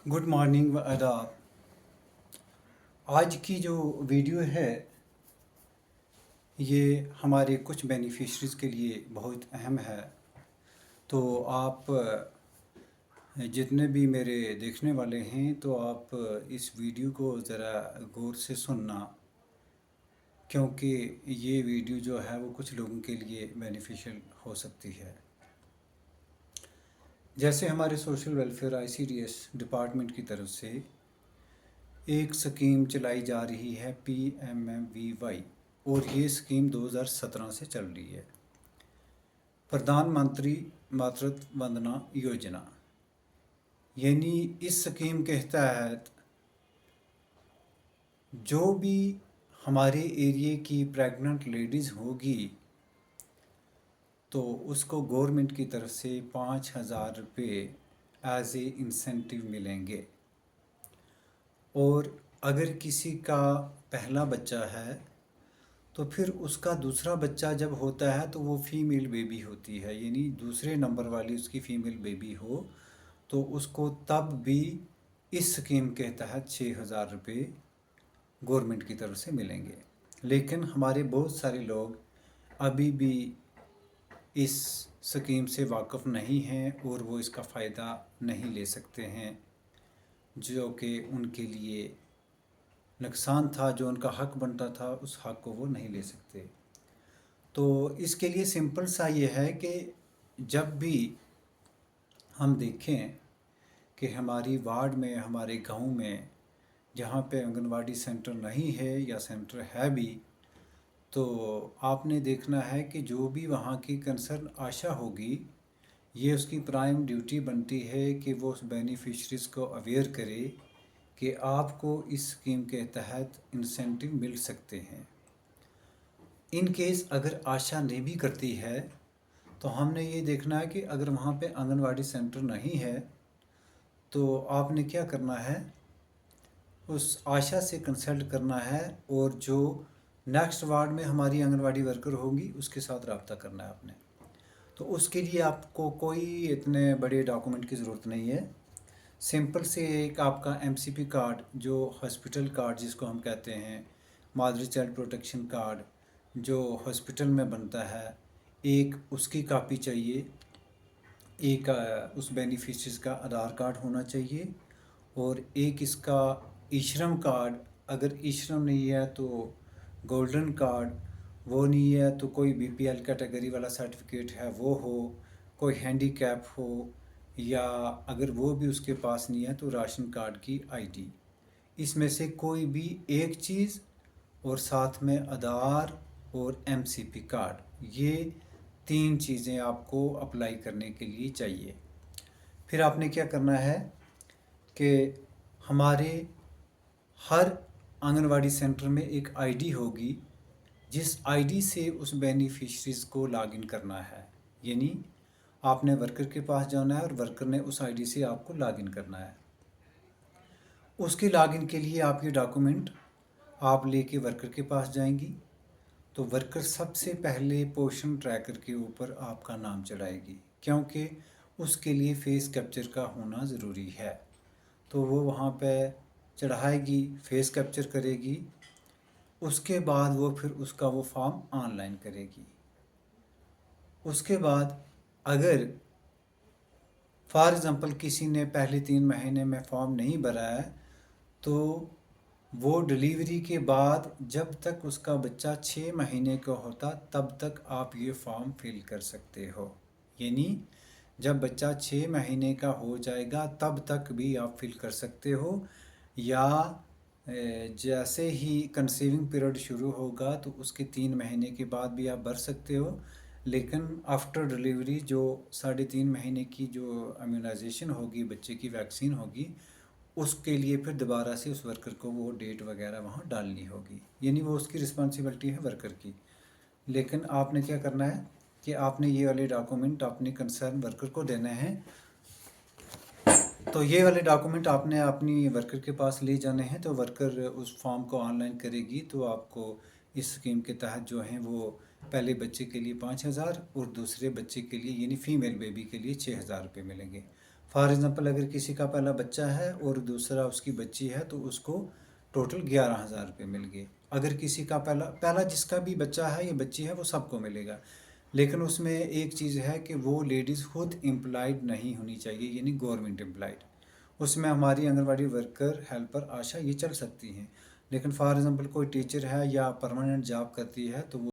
Good morning व आदाब। आज की जो वीडियो है ये हमारे कुछ बेनिफिशरीज़ के लिए बहुत अहम है। तो आप जितने भी मेरे देखने वाले हैं तो आप इस वीडियो को ज़रा गौर से सुनना, क्योंकि ये वीडियो जो है वो कुछ लोगों के लिए बेनिफिशियल हो सकती है। जैसे हमारे सोशल वेलफेयर ICDS डिपार्टमेंट की तरफ से एक स्कीम चलाई जा रही है PMMVY, और ये स्कीम 2017 से चल रही है, प्रधानमंत्री मातृत्व वंदना योजना। यानी इस स्कीम के तहत जो भी हमारे एरिए की प्रेग्नेंट लेडीज़ होगी तो उसको गवर्नमेंट की तरफ से 5,000 रुपये एज ए इंसेंटिव मिलेंगे। और अगर किसी का पहला बच्चा है तो फिर उसका दूसरा बच्चा जब होता है तो वो फीमेल बेबी होती है, यानी दूसरे नंबर वाली उसकी फ़ीमेल बेबी हो तो उसको तब भी इस स्कीम के तहत 6,000 रुपये गवर्नमेंट की तरफ से मिलेंगे। लेकिन हमारे बहुत सारे लोग अभी भी इस स्कीम से वाकिफ़ नहीं हैं और वो इसका फ़ायदा नहीं ले सकते हैं, जो कि उनके लिए नुकसान था। जो उनका हक बनता था उस हक को वो नहीं ले सकते। तो इसके लिए सिंपल सा ये है कि जब भी हम देखें कि हमारी वार्ड में, हमारे गांव में जहाँ पे आंगनवाड़ी सेंटर नहीं है या सेंटर है भी, तो आपने देखना है कि जो भी वहाँ की कंसर्न आशा होगी, ये उसकी प्राइम ड्यूटी बनती है कि वो उस बेनिफिशरीज़ को अवेयर करे कि आपको इस स्कीम के तहत इंसेंटिव मिल सकते हैं। इन केस अगर आशा नहीं भी करती है तो हमने ये देखना है कि अगर वहाँ पे आंगनवाड़ी सेंटर नहीं है तो आपने क्या करना है, उस आशा से कंसल्ट करना है और जो नेक्स्ट वार्ड में हमारी आंगनवाड़ी वर्कर होंगी उसके साथ रब्ता करना है आपने। तो उसके लिए आपको कोई इतने बड़े डॉक्यूमेंट की ज़रूरत नहीं है। सिंपल से एक आपका MCP कार्ड, जो हॉस्पिटल कार्ड जिसको हम कहते हैं, मादर चाइल्ड प्रोटेक्शन कार्ड जो हॉस्पिटल में बनता है, एक उसकी कापी चाहिए। एक उस बेनिफिशरीज़ का आधार कार्ड होना चाहिए और एक इसका ई-श्रम कार्ड, अगर ई-श्रम नहीं है तो गोल्डन कार्ड, वो नहीं है तो कोई BPL कैटेगरी वाला सर्टिफिकेट है वो हो, कोई हैंडीकैप हो, या अगर वो भी उसके पास नहीं है तो राशन कार्ड की ID, इसमें से कोई भी एक चीज़, और साथ में आधार और MCP कार्ड, ये 3 चीज़ें आपको अप्लाई करने के लिए चाहिए। फिर आपने क्या करना है कि हमारे हर आंगनवाड़ी सेंटर में एक ID होगी, जिस ID से उस बेनिफिशरीज़ को लॉगिन करना है। यानी आपने वर्कर के पास जाना है और वर्कर ने उस ID से आपको लॉगिन करना है। उसके लॉगिन के लिए आप ये डॉक्यूमेंट आप लेके वर्कर के पास जाएंगी तो वर्कर सबसे पहले पोषण ट्रैकर के ऊपर आपका नाम चढ़ाएगी, क्योंकि उसके लिए फेस कैप्चर का होना ज़रूरी है। तो वो वहाँ पे चढ़ाएगी, फेस कैप्चर करेगी, उसके बाद वो फिर उसका वो फॉर्म ऑनलाइन करेगी। उसके बाद अगर फॉर एग्ज़ाम्पल किसी ने पहले 3 महीने में फॉर्म नहीं भरा है तो वो डिलीवरी के बाद जब तक उसका बच्चा 6 महीने का होता तब तक आप ये फॉर्म फिल कर सकते हो। यानी जब बच्चा 6 महीने का हो जाएगा तब तक भी आप फिल कर सकते हो, या जैसे ही कंसीविंग पीरियड शुरू होगा तो उसके 3 महीने के बाद भी आप भर सकते हो। लेकिन आफ्टर डिलीवरी जो 3.5 महीने की जो इम्यूनाइजेशन होगी, बच्चे की वैक्सीन होगी, उसके लिए फिर दोबारा से उस वर्कर को वो डेट वगैरह वहाँ डालनी होगी। यानी वो उसकी रिस्पॉन्सिबिलिटी है वर्कर की। लेकिन आपने क्या करना है कि आपने ये वाले डॉक्यूमेंट अपने कंसर्न वर्कर को देने हैं। तो ये वाले डॉक्यूमेंट आपने अपनी वर्कर के पास ले जाने हैं, तो वर्कर उस फॉर्म को ऑनलाइन करेगी तो आपको इस स्कीम के तहत जो हैं वो पहले बच्चे के लिए 5,000 और दूसरे बच्चे के लिए यानी फ़ीमेल बेबी के लिए 6,000 रुपये मिलेंगे। फॉर एग्ज़ाम्पल अगर किसी का पहला बच्चा है और दूसरा उसकी बच्ची है तो उसको टोटल 11,000 रुपये मिल गए। अगर किसी का पहला पहला जिसका भी बच्चा है या बच्ची है वो सबको मिलेगा। लेकिन उसमें एक चीज़ है कि वो लेडीज़ खुद एम्प्लॉयड नहीं होनी चाहिए, यानी गवर्नमेंट एम्प्लॉयड। उसमें हमारी आंगनवाड़ी वर्कर, हेल्पर, आशा ये चल सकती हैं। लेकिन फॉर एग्ज़ाम्पल कोई टीचर है या परमानेंट जॉब करती है तो वो